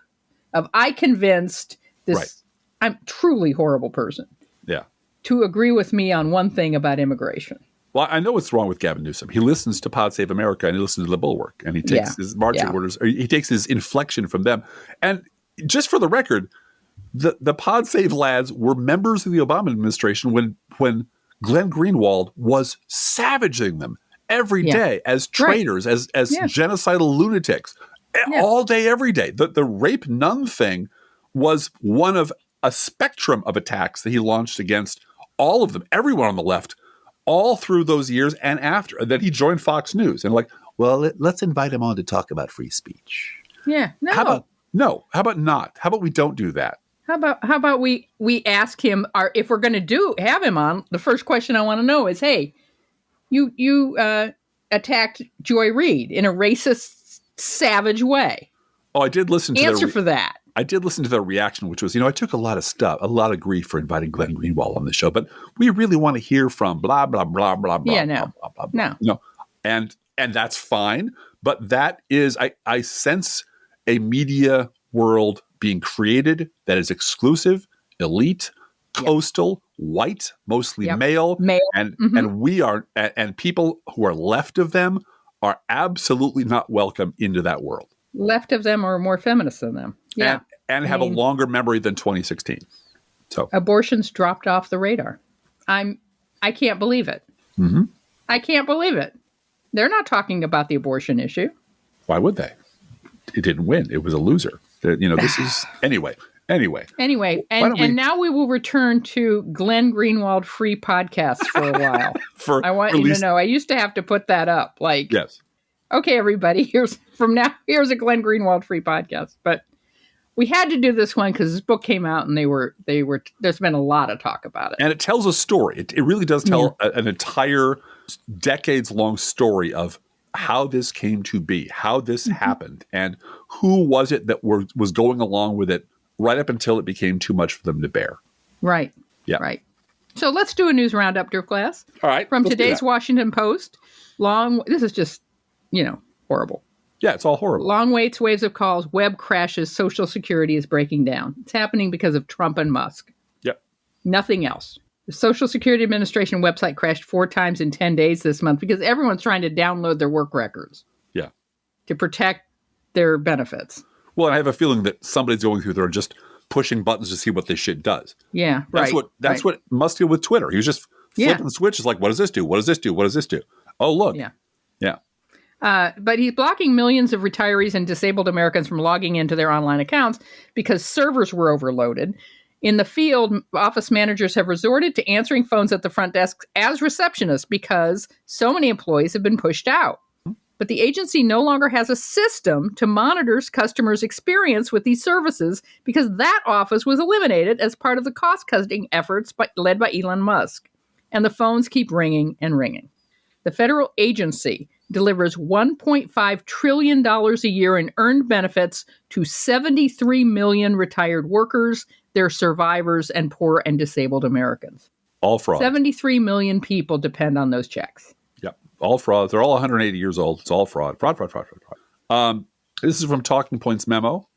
of I convinced this I'm truly horrible person. Yeah. To agree with me on one thing about immigration. Well, I know what's wrong with Gavin Newsom. He listens to Pod Save America and he listens to the Bulwark and he takes his marching orders, or he takes his inflection from them. And just for the record, the Pod Save lads were members of the Obama administration when Glenn Greenwald was savaging them every day as traitors, as genocidal lunatics, all day, every day. The rape nun thing was one of a spectrum of attacks that he launched against all of them, everyone on the left, all through those years and after. And then he joined Fox News and well, let's invite him on to talk about free speech. Yeah. No. How about not? How about we don't do that? How about we ask him if we're going to have him on? The first question I want to know is, hey, you attacked Joy Reid in a racist, savage way. Oh, I did listen to answer for that. I did listen to their reaction, which was, I took a lot of grief for inviting Glenn Greenwald on the show, but we really want to hear from blah blah blah blah blah. Yeah, blah, blah, blah, blah. And that's fine, but that is I sense a media world being created that is exclusive, elite, coastal, white, mostly male, and we are, and people who are left of them are absolutely not welcome into that world. Left of them are more feminist than them. Yeah. And have a longer memory than 2016. So abortion's dropped off the radar. I can't believe it. Mm-hmm. I can't believe it. They're not talking about the abortion issue. Why would they? It didn't win. It was a loser. This is anyway. And now we will return to Glenn Greenwald free podcasts for a while. I want you to know, I used to have to put that up. Yes. Okay, everybody, here's a Glenn Greenwald free podcast. But we had to do this one because this book came out and they were there's been a lot of talk about it. And it tells a story. It really does tell an entire decades-long story of how this came to be, how this happened, and who was it that was going along with it right up until it became too much for them to bear. Right. Yeah. Right. So let's do a news roundup, Dirk Glass. All right. From today's Washington Post. This is just, horrible. Yeah, it's all horrible. Long waits, waves of calls, web crashes, Social Security is breaking down. It's happening because of Trump and Musk. Yep. Nothing else. The Social Security Administration website crashed 4 times in 10 days this month because everyone's trying to download their work records. Yeah. To protect their benefits. Well, I have a feeling that somebody's going through there and just pushing buttons to see what this shit does. Yeah, That's what Musk did with Twitter. He was just flipping the switches like, what does this do? What does this do? What does this do? Oh, look. Yeah. Yeah. But he's blocking millions of retirees and disabled Americans from logging into their online accounts because servers were overloaded. In the field, office managers have resorted to answering phones at the front desk as receptionists because so many employees have been pushed out. But the agency no longer has a system to monitor customers' experience with these services because that office was eliminated as part of the cost-cutting efforts led by Elon Musk. And the phones keep ringing and ringing. The federal agency delivers $1.5 trillion a year in earned benefits to 73 million retired workers, their survivors, and poor and disabled Americans. All fraud. 73 million people depend on those checks. Yep. All fraud. They're all 180 years old. It's all fraud. Fraud. This is from Talking Points memo.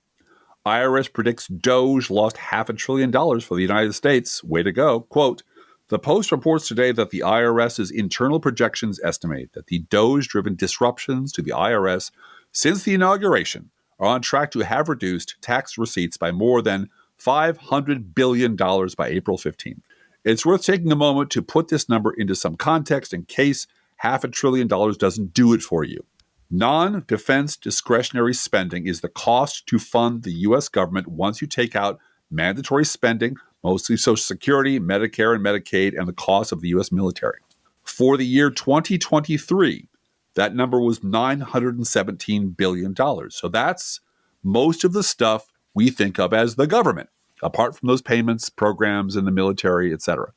IRS predicts Doge lost $500 billion for the United States. Way to go. Quote, the Post reports today that the IRS's internal projections estimate that the Doge-driven disruptions to the IRS since the inauguration are on track to have reduced tax receipts by more than $500 billion by April 15th. It's worth taking a moment to put this number into some context in case $500 billion doesn't do it for you. Non-defense discretionary spending is the cost to fund the U.S. government once you take out mandatory spending, mostly Social Security, Medicare, and Medicaid, and the cost of the U.S. military. For the year 2023, that number was $917 billion. So that's most of the stuff we think of as the government, apart from those payments, programs, and the military, etc.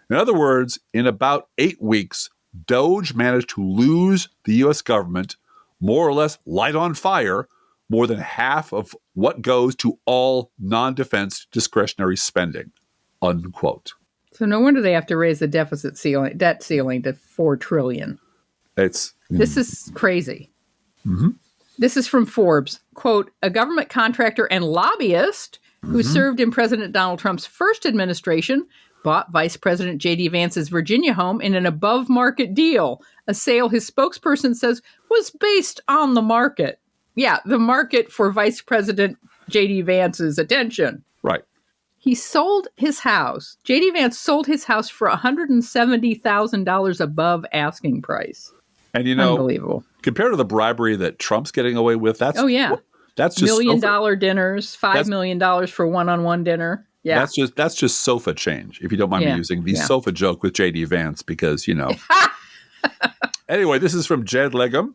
In other words, in about 8 weeks, Doge managed to lose the U.S. government, more or less light on fire, more than half of what goes to all non-defense discretionary spending, unquote. So no wonder they have to raise the debt ceiling to $4 trillion. This is crazy. Mm-hmm. This is from Forbes. Quote, a government contractor and lobbyist who served in President Donald Trump's first administration bought Vice President J.D. Vance's Virginia home in an above-market deal, a sale his spokesperson says was based on the market. Yeah, the market for Vice President J.D. Vance's attention. Right. He sold his house. J.D. Vance sold his house for $170,000 above asking price. And unbelievable. Compared to the bribery that Trump's getting away with, that's that's just $1 million dinners, $5 million for one-on-one dinner. Yeah. That's just sofa change, if you don't mind me using the sofa joke with J.D. Vance, because, you know. Anyway, this is from Jed Legum.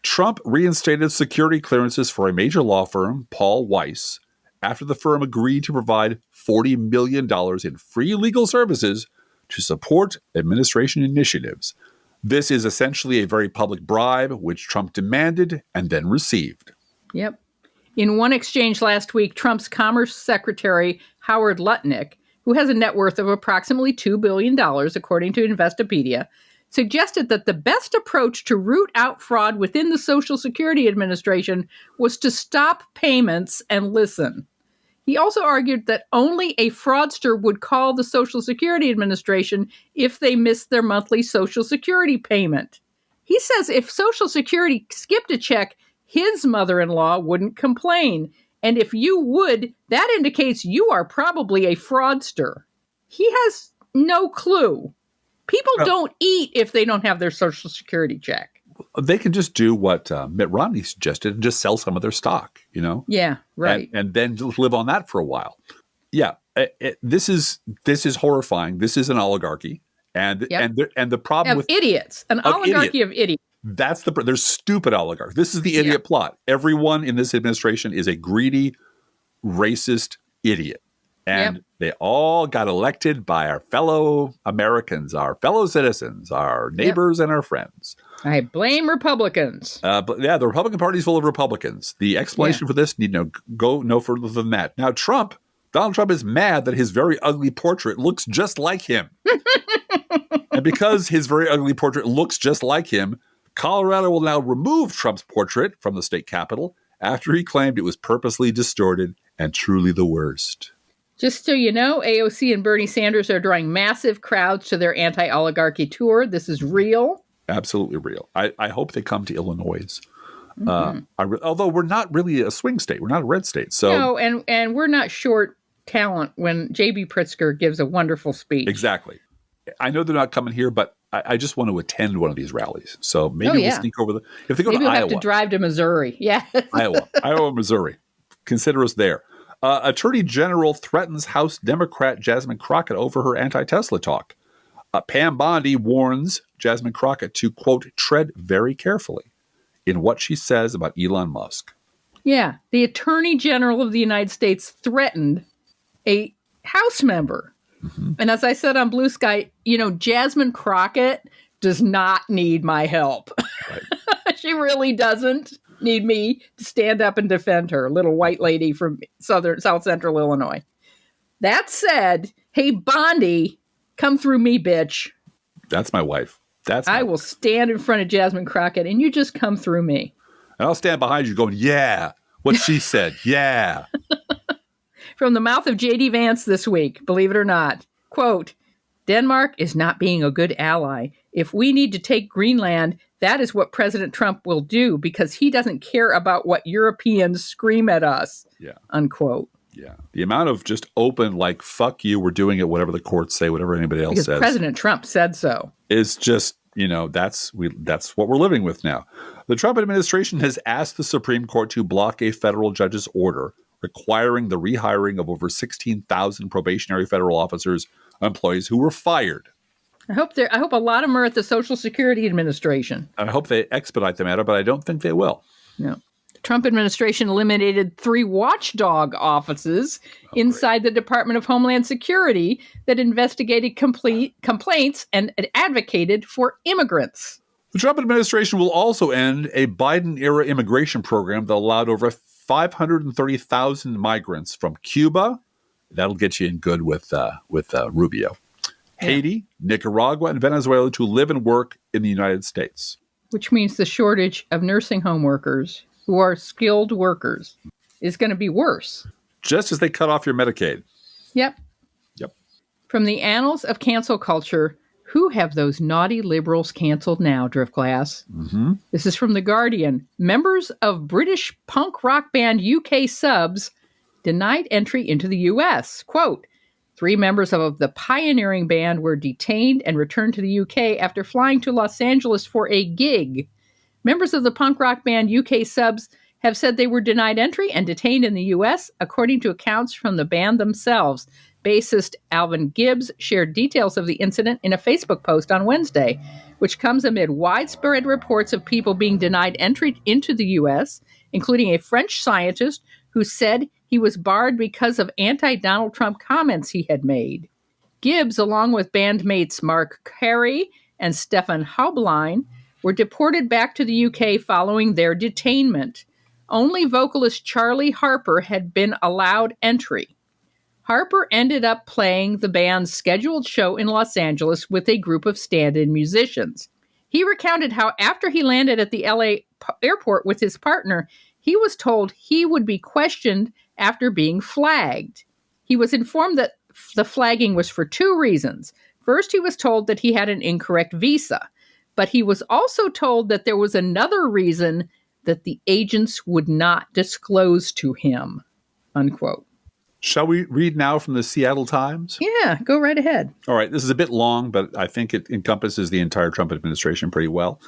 Trump reinstated security clearances for a major law firm, Paul Weiss, after the firm agreed to provide $40 million in free legal services to support administration initiatives. This is essentially a very public bribe, which Trump demanded and then received. Yep. In one exchange last week, Trump's Commerce Secretary, Howard Lutnick, who has a net worth of approximately $2 billion, according to Investopedia, suggested that the best approach to root out fraud within the Social Security Administration was to stop payments and listen. He also argued that only a fraudster would call the Social Security Administration if they missed their monthly Social Security payment. He says if Social Security skipped a check, his mother-in-law wouldn't complain. And if you would, that indicates you are probably a fraudster. He has no clue. People don't eat if they don't have their Social Security check. They can just do what Mitt Romney suggested and just sell some of their stock, you know? Yeah, right. And then just live on that for a while. Yeah, this is horrifying. This is an oligarchy. And the problem with idiots, an oligarchy of idiots. There's stupid oligarchs. This is the idiot plot. Everyone in this administration is a greedy, racist idiot. And they all got elected by our fellow Americans, our fellow citizens, our neighbors, and our friends. I blame Republicans. But the Republican Party is full of Republicans. The explanation for this need go no further than that. Now, Donald Trump is mad that his very ugly portrait looks just like him. And because his very ugly portrait looks just like him, Colorado will now remove Trump's portrait from the state capitol after he claimed it was purposely distorted and truly the worst. Just so you know, AOC and Bernie Sanders are drawing massive crowds to their anti-oligarchy tour. This is real. Absolutely real. I hope they come to Illinois. Although we're not really a swing state. We're not a red state. So no, and we're not short talent when J.B. Pritzker gives a wonderful speech. Exactly. I know they're not coming here, but I just want to attend one of these rallies. So maybe we'll sneak over if they go to Iowa. Maybe we'll have to drive to Missouri. Yeah. Iowa, Missouri. Consider us there. Attorney General threatens House Democrat Jasmine Crockett over her anti-Tesla talk. Pam Bondi warns Jasmine Crockett to, quote, tread very carefully in what she says about Elon Musk. Yeah. The Attorney General of the United States threatened a House member. Mm-hmm. And as I said on Blue Sky, Jasmine Crockett does not need my help. Right. She really doesn't need me to stand up and defend her, little white lady from South Central Illinois. That said, hey, Bondi, come through me, bitch. That's my wife. I will stand in front of Jasmine Crockett, and you just come through me. And I'll stand behind you going, yeah, what she said, yeah. From the mouth of J.D. Vance this week, believe it or not, quote, Denmark is not being a good ally. If we need to take Greenland, that is what President Trump will do because he doesn't care about what Europeans scream at us, unquote. Yeah. The amount of just open, like, fuck you, we're doing it, whatever the courts say, whatever anybody else says. Because President Trump said so. Is just, that's what we're living with now. The Trump administration has asked the Supreme Court to block a federal judge's order requiring the rehiring of over 16,000 probationary federal officers, employees who were fired. I hope a lot of them are at the Social Security Administration. I hope they expedite the matter, but I don't think they will. No. The Trump administration eliminated 3 watchdog offices inside the Department of Homeland Security that investigated complaints and advocated for immigrants. The Trump administration will also end a Biden-era immigration program that allowed over 530,000 migrants from Cuba. That'll get you in good with Rubio. Haiti, Nicaragua, and Venezuela to live and work in the United States. Which means the shortage of nursing home workers who are skilled workers is going to be worse. Just as they cut off your Medicaid. Yep. From the annals of cancel culture, who have those naughty liberals canceled now, Driftglass? Mm-hmm. This is from The Guardian. Members of British punk rock band UK Subs denied entry into the U.S. Quote, 3 members of the pioneering band were detained and returned to the UK after flying to Los Angeles for a gig. Members of the punk rock band UK Subs have said they were denied entry and detained in the U.S., according to accounts from the band themselves. Bassist Alvin Gibbs shared details of the incident in a Facebook post on Wednesday, which comes amid widespread reports of people being denied entry into the U.S., including a French scientist who said he was barred because of anti-Donald Trump comments he had made. Gibbs, along with bandmates Mark Carey and Stefan Haublein, were deported back to the UK following their detainment. Only vocalist Charlie Harper had been allowed entry. Harper ended up playing the band's scheduled show in Los Angeles with a group of stand-in musicians. He recounted how after he landed at the LA airport with his partner, he was told he would be questioned after being flagged. He was informed that the flagging was for two reasons. First, he was told that he had an incorrect visa, but he was also told that there was another reason that the agents would not disclose to him, unquote. Shall we read now from the Seattle Times? Yeah, go right ahead. All right, this is a bit long, but I think it encompasses the entire Trump administration pretty well.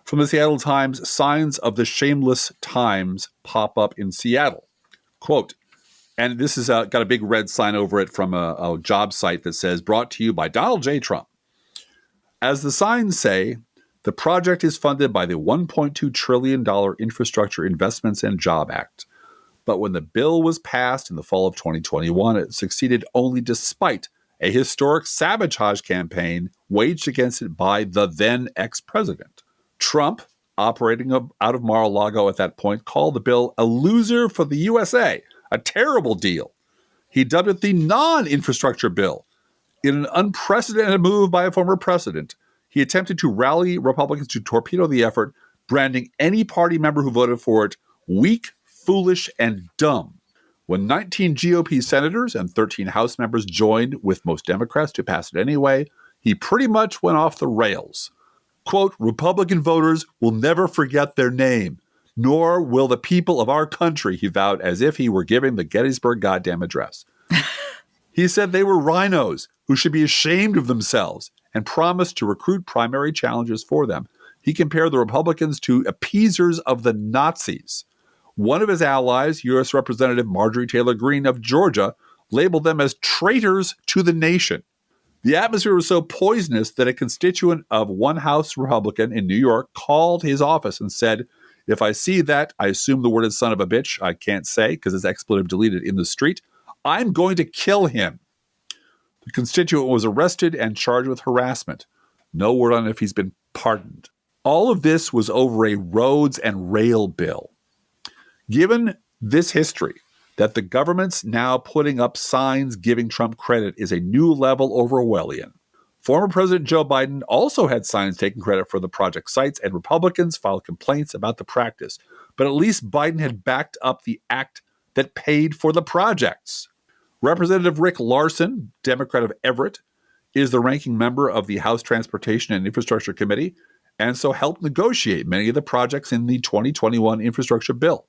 From the Seattle Times, signs of the shameless times pop up in Seattle. Quote, and this has got a big red sign over it from a job site that says, brought to you by Donald J. Trump. As the signs say, the project is funded by the $1.2 trillion Infrastructure Investments and Job Act. But when the bill was passed in the fall of 2021, it succeeded only despite a historic sabotage campaign waged against it by the then ex-president. Trump, operating out of Mar-a-Lago at that point, called the bill a loser for the USA, a terrible deal. He dubbed it the non-infrastructure bill. In an unprecedented move by a former president, he attempted to rally Republicans to torpedo the effort, branding any party member who voted for it weak, foolish, and dumb. When 19 GOP senators and 13 House members joined with most Democrats to pass it anyway, he pretty much went off the rails. Quote, Republican voters will never forget their name, nor will the people of our country, he vowed as if he were giving the Gettysburg Goddamn Address. He said they were rhinos who should be ashamed of themselves and promised to recruit primary challengers for them. He compared the Republicans to appeasers of the Nazis. One of his allies, U.S. Representative Marjorie Taylor Greene of Georgia, labeled them as traitors to the nation. The atmosphere was so poisonous that a constituent of one House Republican in New York called his office and said, if I see that, I assume the word is son of a bitch, I can't say because it's expletive deleted in the street, I'm going to kill him. The constituent was arrested and charged with harassment. No word on if he's been pardoned. All of this was over a roads and rail bill. Given this history, that the government's now putting up signs giving Trump credit is a new level Orwellian. Former President Joe Biden also had signs taking credit for the project sites, and Republicans filed complaints about the practice. But at least Biden had backed up the act that paid for the projects. Representative Rick Larson, Democrat of Everett, is the ranking member of the House Transportation and Infrastructure Committee, and so helped negotiate many of the projects in the 2021 infrastructure bill.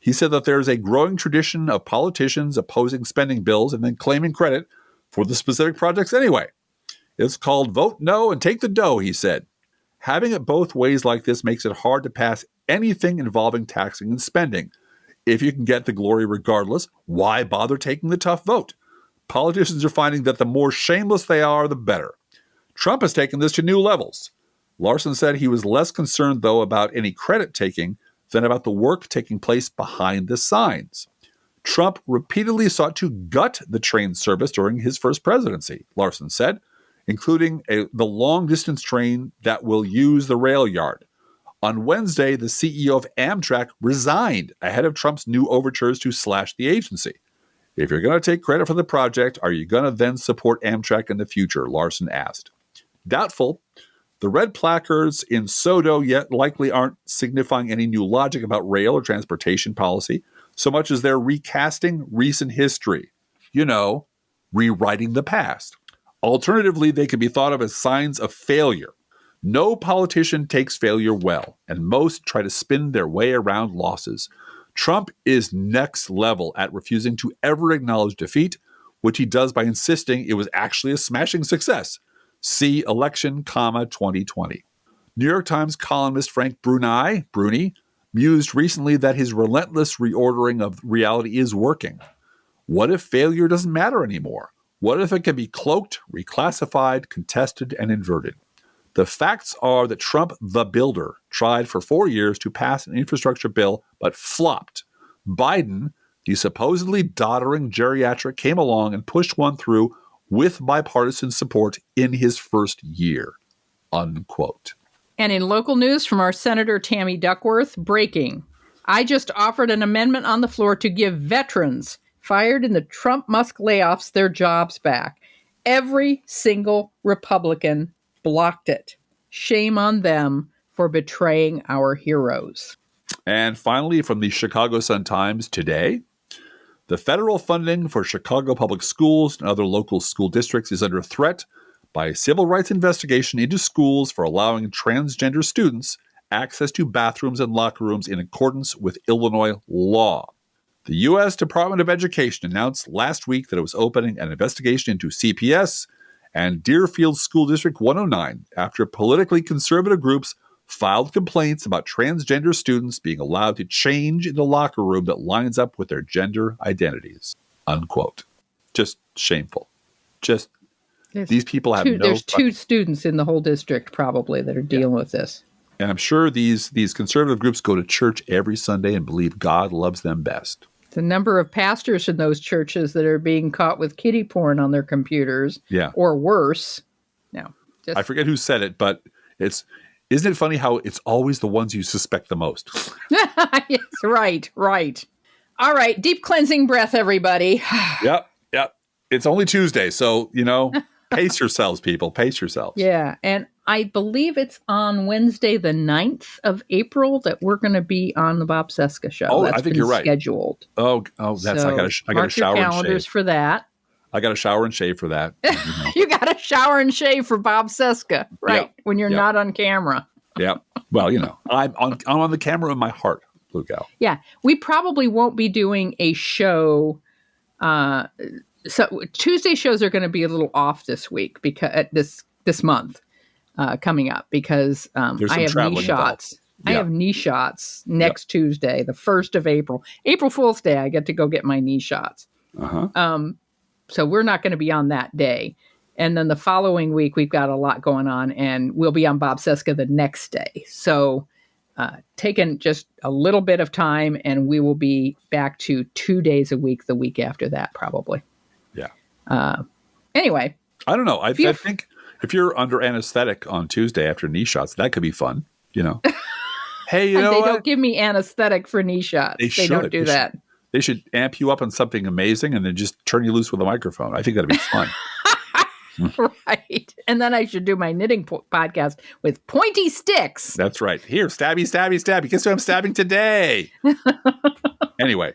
He said that there is a growing tradition of politicians opposing spending bills and then claiming credit for the specific projects anyway. It's called vote no and take the dough, he said. Having it both ways like this makes it hard to pass anything involving taxing and spending. If you can get the glory regardless, why bother taking the tough vote? Politicians are finding that the more shameless they are, the better. Trump has taken this to new levels. Larson said he was less concerned, though, about any credit taking than about the work taking place behind the signs. Trump repeatedly sought to gut the train service during his first presidency, Larson said, including the long-distance train that will use the rail yard. On Wednesday, the CEO of Amtrak resigned ahead of Trump's new overtures to slash the agency. If you're going to take credit for the project, are you going to then support Amtrak in the future? Larson asked. Doubtful. The red placards in SODO yet likely aren't signifying any new logic about rail or transportation policy, so much as they're recasting recent history. You know, rewriting the past. Alternatively, they can be thought of as signs of failure. No politician takes failure well, and most try to spin their way around losses. Trump is next level at refusing to ever acknowledge defeat, which he does by insisting it was actually a smashing success. See election, 2020. New York Times columnist Frank Bruni mused recently that his relentless reordering of reality is working. What if failure doesn't matter anymore? What if it can be cloaked, reclassified, contested, and inverted? The facts are that Trump, the builder, tried for 4 years to pass an infrastructure bill, but flopped. Biden, the supposedly doddering geriatric, came along and pushed one through with bipartisan support in his first year. Unquote. And in local news from our Senator Tammy Duckworth, breaking. I just offered an amendment on the floor to give veterans fired in the Trump-Musk layoffs their jobs back. Every single Republican blocked it. Shame on them for betraying our heroes. And finally, from the Chicago Sun-Times today, the federal funding for Chicago public schools and other local school districts is under threat by a civil rights investigation into schools for allowing transgender students access to bathrooms and locker rooms in accordance with Illinois law. The U.S. Department of Education announced last week that it was opening an investigation into CPS and Deerfield School District 109 after politically conservative groups filed complaints about transgender students being allowed to change in the locker room that lines up with their gender identities. Unquote. Just shameful. These people have There's two students in the whole district probably that are dealing with this. And I'm sure these conservative groups go to church every Sunday and believe God loves them best. The number of pastors in those churches that are being caught with kiddie porn on their computers, or worse. No, I forget who said it, but isn't it funny how it's always the ones you suspect the most? Yes, right. All right, deep cleansing breath, everybody. Yep. It's only Tuesday, so, pace yourselves, people. Pace yourselves. Yeah, and I believe it's on Wednesday, the 9th of April, that we're going to be on the Bob Cesca show. Oh, I think you're right. Scheduled. Oh, that's so I got to shower mark your calendars for that. I got to shower and shave for that. You got to shower and shave for Bob Cesca, right? When you're not on camera. Yeah. Well, I'm on the camera in my heart, Blue Gal. Yeah, we probably won't be doing a show. So Tuesday shows are going to be a little off this week because this month coming up because I have knee shots. I have knee shots next Tuesday, the 1st of April. April Fool's Day, I get to go get my knee shots. So we're not going to be on that day. And then the following week, we've got a lot going on, and we'll be on Bob Cesca the next day. So taking just a little bit of time, and we will be back to 2 days a week the week after that, probably. Yeah. Anyway. I don't know. I think if you're under anesthetic on Tuesday after knee shots, that could be fun, Hey, they don't give me anesthetic for knee shots. They don't do that. They should amp you up on something amazing and then just turn you loose with a microphone. I think that'd be fun. Right. And then I should do my knitting podcast with pointy sticks. That's right. Here, stabby, stabby, stabby. Guess who I'm stabbing today? Anyway,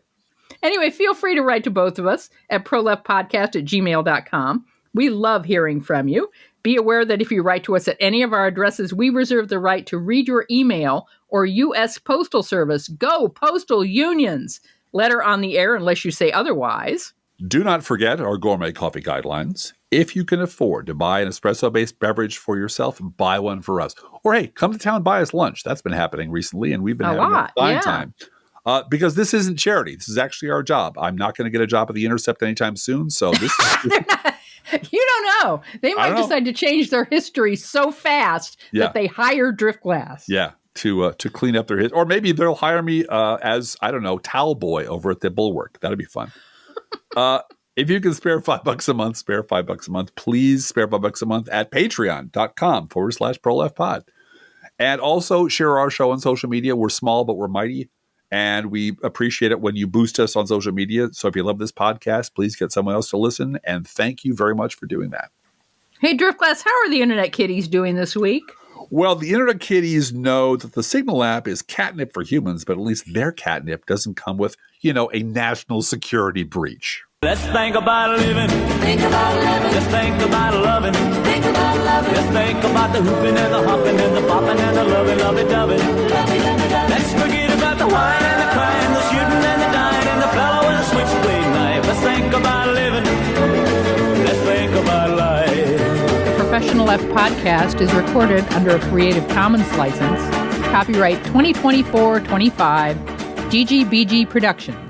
feel free to write to both of us at proleftpodcast@gmail.com. We love hearing from you. Be aware that if you write to us at any of our addresses, we reserve the right to read your email or U.S. Postal Service. Go Postal Unions. Letter on the air unless you say otherwise. Do not forget our gourmet coffee guidelines. If you can afford to buy an espresso-based beverage for yourself, buy one for us. Or hey, come to town and buy us lunch. That's been happening recently, and we've been having a fine time. Because this isn't charity. This is actually our job. I'm not going to get a job at The Intercept anytime soon, so this You don't know. They might decide to change their history so fast that they hire Driftglass. Yeah, to clean up their history. Or maybe they'll hire me as, I don't know, towel boy over at the Bulwark. That'd be fun. If you can spare $5 a month, spare $5 a month. Please spare $5 a month at patreon.com/ProLeftPod. And also share our show on social media. We're small, but we're mighty. And we appreciate it when you boost us on social media. So if you love this podcast, please get someone else to listen. And thank you very much for doing that. Hey, Driftglass, how are the Internet Kitties doing this week? Well, the Internet Kitties know that the Signal app is catnip for humans, but at least their catnip doesn't come with, a national security breach. Let's think about living. Think about living. Let's think about loving. Think about loving. Let's think about the hooping and the hopping and the popping and the lovey-dovey. Let's forget about the wine and the crying, the shooting and the dying, and the fellow with the switchblade knife. Let's think about living. Let's think about life. The Professional Left podcast is recorded under a Creative Commons license. Copyright 2024-25, GGBG Productions.